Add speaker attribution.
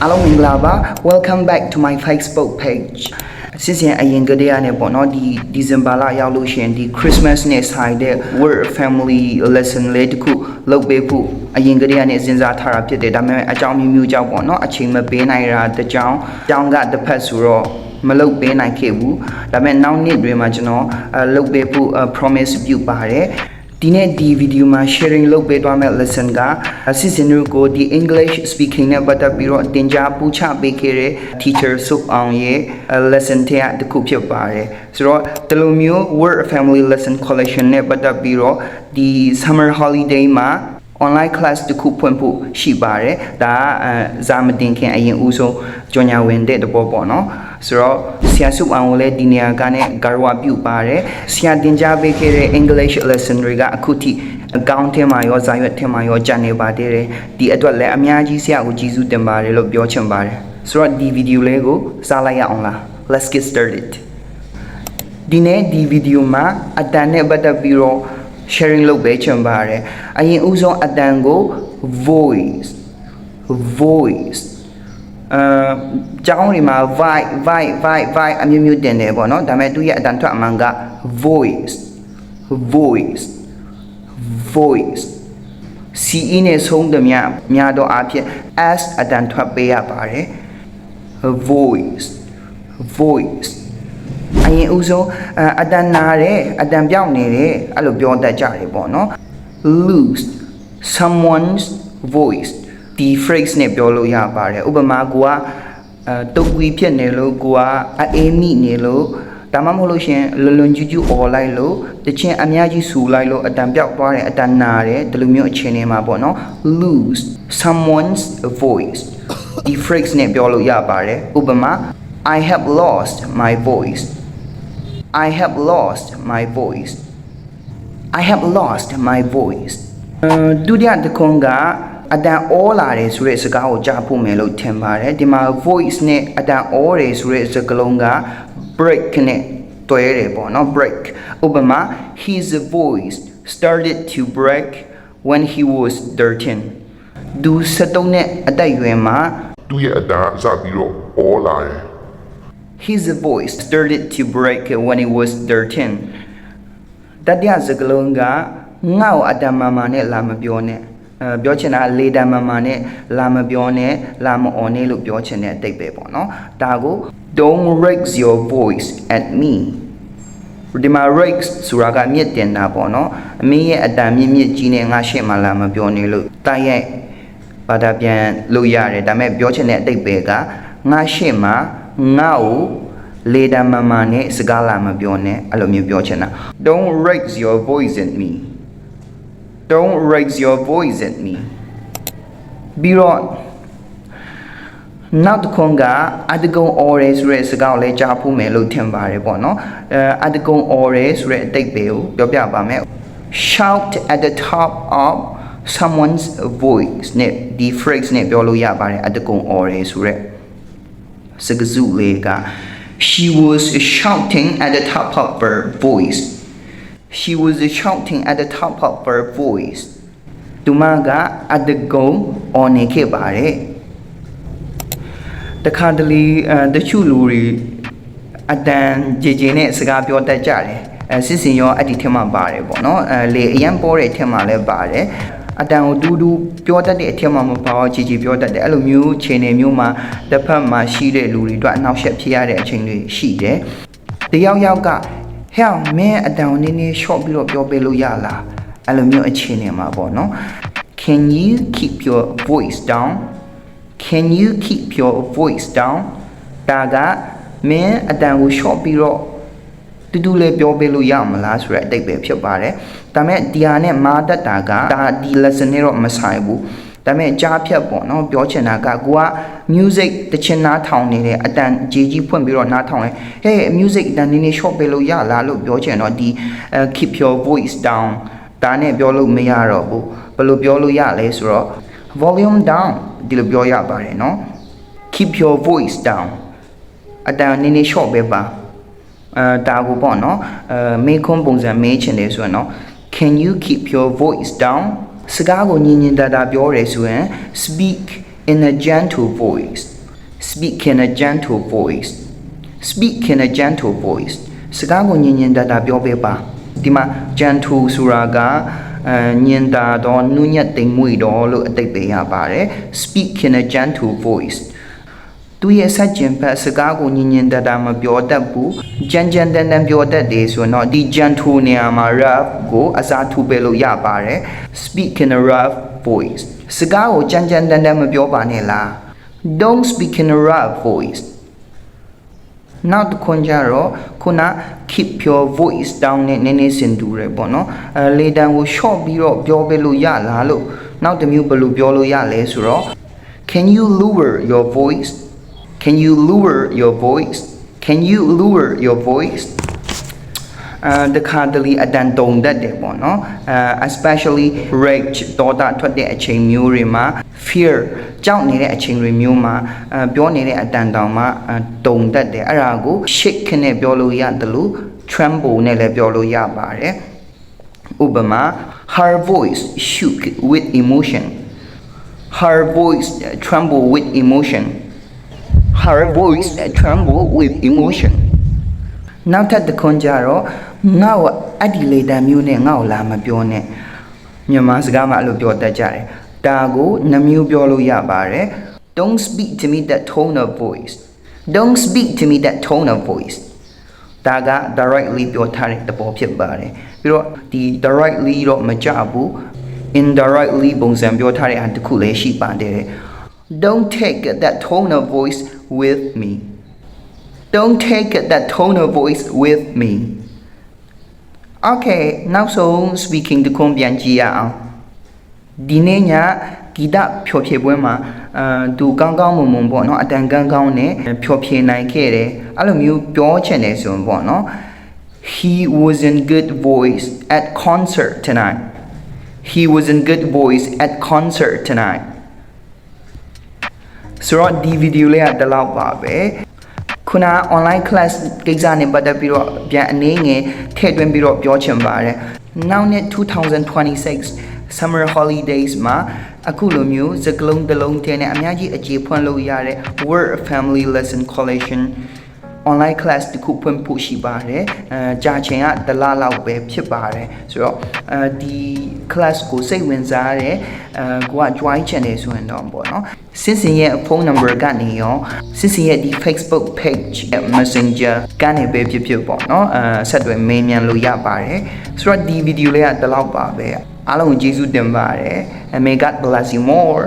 Speaker 1: Hello Minglaba, welcome back to my Facebook page. Since I am going to December la yalushin the Christmas next high the word family lesson late ku look bepu I am going to zinza therapy the dame a jam mu jaw no a ching me be naira the down got the pasuro malok be na kebu dame now need remagino look bepu promise view pare Dine di video ma sharing log be dwa met lesson ga assistant ko di English speaking ne batak biro tinja pucha be kere teacher Sup Aung ye lesson te at ku phit pare so ro tlo myo word family lesson collection ne batak biro di summer holiday ma online class တခုဖွင့်ဖို့ရှိပါတယ်ဒါဇာမတင်ခင်အရင်ဦးဆုံးကြော်ညာဝင်တဲ့တဘောပေါ့နော်ဆိုတော့ဆရာစုအောင်ကိုလည်းဒီနေရာကနဲ့ဂါရဝပြုပါတယ်ဆရာတင်ကြားပေးခဲ့တဲ့ English lesson တွေကအခုထိအကောင့်ထဲမှာရောဇာရွက်ထဲမှာရောကျန်နေပါသေးတယ်ဒီအတွက်လည်းအများကြီးဆရာကိုကျေးဇူးတင်ပါတယ်လို့ပြောချင်ပါတယ်ဆိုတော့ဒီဗီဒီယိုလေးကိုစားလိုက်ရအောင်လား Let's get started ဒီနေ့ဒီဗီဒီယိုမှာအတန်နဲ့ပတ်သက်ပြီးတော့sharing လုပ်ပေးချင်ပါတယ်အရင်ဦးဆုံးအတန်ကို voice ကျောင်းတွေမှာ vibe အမျိုးမျိုးတင်တယ်ပေါ့နော်ဒါပေမဲ့သူရဲ့အတန်ထွက်အမှန်က voice ce နဲ့ဆုံးသမျှများတော့အဖြစ် s အတန်ထွက်ပေးရပါတယ် voice အရင်ဦးဆုံးအတန်နာတယ်အတန်ပြောင်းနေတယ်အဲ့လိုပြောတတ်ကြတယ်ပေါ့နော် lose someone's voice ဒီ phrase နဲ့ပြောလို့ရပါတယ်ဥပမာကိုကတုတ်ကွေးဖြစ်နေလို့ကိုကအေးမိနေလို့ဒါမှမဟုတ်လို့ရှင်လွန်ကျူးអော်လိုက်လို့တချင်အများကြီးဆူလိုက်လို့အတန်ပြောက်သွားတယ်အတန်နာတယ်ဒီလိုမျိုးအခြေအနေမှာပေါ့နော် lose someone's voice ဒီ phrase နဲ့ပြောလို့ရပါတယ်ဥပမာ I have lost my voice I have lost my voice ဒုတိယတစ်ခုကအတန်အော်လာတယ်ဆိုတဲ့စကားကိုကြားဖို့မယ်လို့ထင်ပါတယ်ဒီမှာ voice နဲ့အတန်အော်တယ်ဆိုတဲ့စကားလုံးက break နဲ့တွဲတယ်ပေါ့နော် break ဥပမာ his voice started to break when he was 13ဒူ73နဲ့အသက်အရွယ်မှာ
Speaker 2: သူ့ရဲ့အတန်စပြီးတော့အော်လာတယ်
Speaker 1: His voice started to break when he was 13. တတိယစကားလုံးကငါ့ကိုအတန်မာမာနဲ့လာမပြောနဲ့ပြောချင်တာလေတန်မာမာနဲ့လာမပြောနဲ့လာမအော်နဲ့လို့ပြောချင်တဲ့အတိတ်ပဲပေါ့နော်ဒါကို Don't raise your voice at me ဒီမှာ raise ဆိုတာကမြင့်တင်တာပေါ့နော်အမေရဲ့အတန်မြင့်ကြီးနဲ့ငါရှေ့မှာလာမပြောနဲ့လို့တိုက်ရိုက်ဘာသာပြန်လို့ရတယ်ဒါပေမဲ့ပြောချင်တဲ့အတိတ်ပဲကငါရှေ့မှာငါ့ကိုလေတမမနဲ့စကားလာမပြောနဲ့အဲ့လိုမျိုးပြောချင်တာ Don't raise your voice at me ပြီးတော့နောက်တစ်ခုကအတကုံ oral ဆိုတဲ့စကားကိုလည်းကြားဖို့မယ်လို့ထင်ပါတယ်ပေါ့နော်အတကုံ oral ဆိုတဲ့အတိတ်ပဲကိုပြောပြပါမယ် Shout at the top of someone's voice နဲ့ဒီ phrase နဲ့ပြောလို့ရပါတယ်အတကုံ oral ဆိုတဲ့စကားစုလေးက She was shouting at the top of her voice သူမကအတကုံအော်နေခဲ့ပါတယ်တခါတလေတချို့လူတွေအတန်ကြေနဲ့စကားပြောတတ်ကြတယ်စစ်စင်ရောအဲ့ဒီထက်မှပါတယ်ပေါ့နော်လေအရန်ပေါ်တဲ့ထက်မှလည်းပါတယ်အတန်ကိုတူပြောတတ်တဲ့အထက်မှာမပါအောင်ကြီးပြောတတ်တယ်အဲ့လိုမျိုးခြေနေမျိုးမှာတစ်ဖက်မှာရှိတဲ့လူတွေအတွက်အနောက်ရှက်ဖြစ်ရတဲ့အချိန်တွေရှိတယ်တယောက်ကဟဲ့မင်းအတန်ကိုနည်းနည်း short ပြီးတော့ပြောပေးလို့ရလားအဲ့လိုမျိုးအခြေအနေမှာပေါ့နော် Can you keep your voice down ဒါကမင်းအတန်ကို short ပြီးတော့တူလေးပြောပေးလို့ရမလားဆိုတဲ့အတိတ်ပဲဖြစ်ပါတယ်ဒါပေမဲ့ဒီဟာနဲ့မာတတ်တာကဒါဒီ lesson နဲ့တော့မဆိုင်ဘူးဒါပေမဲ့ကြားဖြတ်ပေါ့နော်ပြောချင်တာကကိုက music တချင်နားထောင်နေတယ်အတန်ကြီးဖွင့်ပြီးတော့နားထောင်တယ်ဟဲ့ music အတန်နည်းနည်း short ပေးလို့ရလားလို့ပြောချင်တော့ဒီ keep your voice down ဒါနဲ့ပြောလို့မရတော့ဘူးဘယ်လိုပြောလို့ရလဲဆိုတော့ volume down ဒီလိုပြောရပါတယ်နော် keep your voice down အတန်နည်းနည်း short ပဲပါဒါကိုပေါ့နော်မေးခွန်းပုံစံမေးချင်တယ်ဆိုရင်နော် Can you keep your voice down စကားကိုညင်ညင်တာပြောရဲဆိုရင် speak in a gentle voice speak in a gentle voice speak in a gentle voice စကားကိုညင်ညင်တာတာပြောပေးပါဒီမှာ gentle ဆိုတာကညင်တာတော့နုညက်သိမ်မွေ့တော့လို့အတိတ်ပဲရပါတယ် speak in a gentle voice သူရဲ့ဆက်ကျင်ဖက်စကားကိုညင်ညင်တာတာမပြောတတ်ဘူးကြမ်းကြမ်းတမ်းတမ်းပြောတတ်တယ်ဆိုတော့ဒီ gentle နေရာမှာ rough ကိုအစားထိုးပေးလို့ရပါတယ် speak in a rough voice စကားကိုကြမ်းကြမ်းတမ်းတမ်းမပြောပါနဲ့လား don't speak in a rough voice နောက်တစ်ခွန်းကြတော့ခုန keep your voice down နဲ့နည်းနည်းစင်တူတယ်ပေါ့နော်လေတံကို short ပြီးတော့ပြောပေးလို့ရလားလို့နောက်တစ်မျိုးဘယ်လိုပြောလို့ရလဲဆိုတော့ can you lower your voice can you lower your voice can you lower your voice တခါတလေအတန်တုံတတ်တယ်ပေါ့နော်especially rage ဒေါသထွက်တဲ့အချိန်မျိုးတွေမှာ fear ကြောက်နေတဲ့အချိန်တွေမျိုးမှာပြောနေတဲ့အတန်တောင်မှတုံတတ်တယ်အဲ့ဒါကို shake နဲ့ပြောလို့ရတယ်လို့ tremble နဲ့လည်းပြောလို့ရပါတယ်ဥပမာ her voice shook with emotion her voice tremble with emotion her voice tremble with emotion နောက်ထပ်တစ်ခွန်းကြတော့ငါ့ကိုအဒီလေတံမျိုးနဲ့ငါ့ကိုလာမပြောနဲ့မြန်မာစကားမှာအဲ့လိုပြောတတ်ကြတယ်ဒါကိုနှမျိုးပြောလို့ရပါတယ် don't speak to me that tone of voice don't speak to me that tone of voice ဒါက directly ပြောထားတဲ့သဘောဖြစ်ပါတယ်ပြီးတော့ဒီ directly တော့မကြဘူး indirectly ပုံစံပြောထားတဲ့အတစ်ခုလည်းရှိပါတယ် don't take that tone of voice with me don't take that tone of voice with me okay နောက်ဆုံး speaking တခွန်းပြန်ကြည့်ရအောင်ဒီနေ့ညဂီတဖြောဖြေပွဲမှာသူကောင်းကောင်းမွန်မွန်ပေါ့နော်အတန်ကောင်းကောင်းနဲ့ဖြောဖြေနိုင်ခဲ့တယ်အဲ့လိုမျိုးပြောချင်တယ်ဆိုရင်ပေါ့နော် he was in good voice at concert tonight he was in good voice at concert tonight ဆိုတော့ဒီဗီဒီယိုလေးကတလောက်ပါပဲခုန online class ကိစ္စနဲ့ပတ်သက်ပြီးတော့ပြန်အနေငယ်ထည့်သွင်းပြီးတော့ပြောချင်ပါတယ်နောက်နှစ်2026 summer holidays မှာအခုလိုမျိုးစကလုံးတစ်လုံးတည်းနဲ့အများကြီးအခြေဖွင့်လို့ရတဲ့ Word Family Lesson Collection online class တခုဖွင့်ဖို့ရှိပါတယ်ကြာချိန်ကတစ်လလောက်ပဲဖြစ်ပါတယ်ဆိုတော့ဒီ class ကိုစိတ်ဝင်စားတဲ့ကိုက join ချင်တယ်ဆိုရင်တော့ပေါ့နော်စစ်စင်ရဲ့ဖုန်းနံပါတ်ကနေရောစစ်စင်ရဲ့ဒီ Facebook page Messenger ကနေပဲဖြစ်ဖြစ်ပေါ့နော်ဆက်သွယ်မေးမြန်းလို့ရပါတယ်ဆိုတော့ဒီဗီဒီယိုလေးကဒီလောက်ပါပဲအားလုံးကျေးဇူးတင်ပါတယ်and may God bless you more